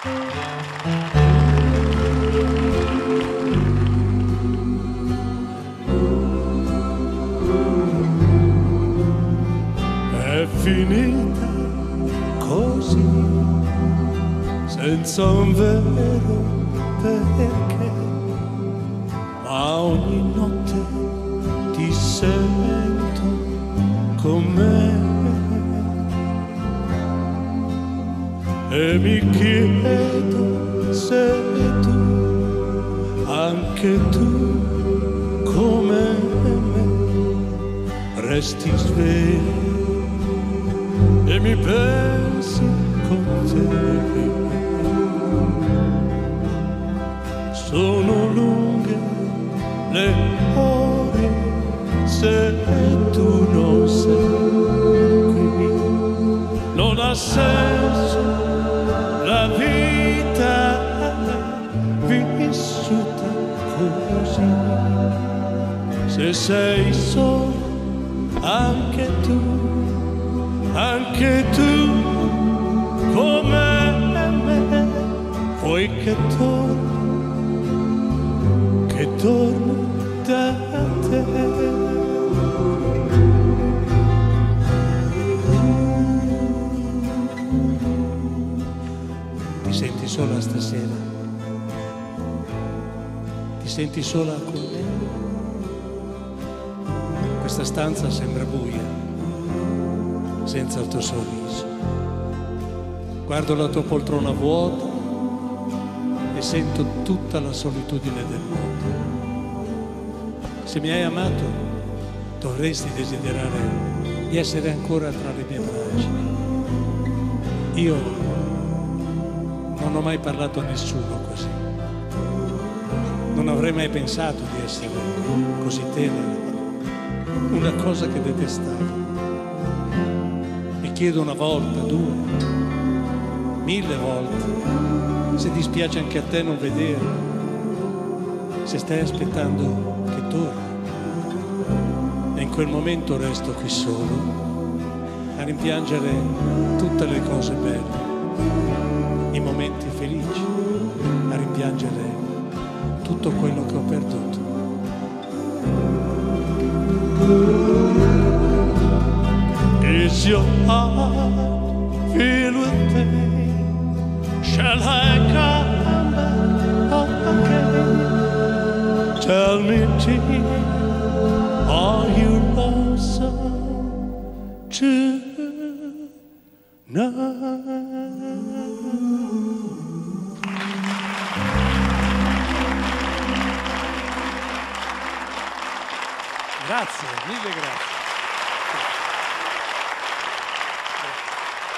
È finita così, senza un vero perché, ma ogni notte ti sento con me e mi chiedo se tu, anche tu, come me, resti sveglio e mi pensi con te. Sono lunghe le ore se tu non sei qui. Non ha senso la vita vissuta così. Se sei solo anche tu come me, vuoi che torno da te. Ti senti sola stasera? Ti senti sola con me? Questa stanza sembra buia, senza il tuo sorriso. Guardo la tua poltrona vuota e sento tutta la solitudine del mondo. Se mi hai amato, dovresti desiderare di essere ancora tra le mie braccia. Io non ho mai parlato a nessuno così. Non avrei mai pensato di essere così tenera. Una cosa che detestavo. Mi chiedo una volta, 2, 1000 volte, se dispiace anche a te non vederlo, se stai aspettando che torni. E in quel momento resto qui solo a rimpiangere tutte le cose belle, i momenti felici, a rimpiangere tutto quello che ho perduto. Is your heart filled with pain? Shall I come back again? Tell me, dear, are you lonesome tonight? Grazie, mille grazie.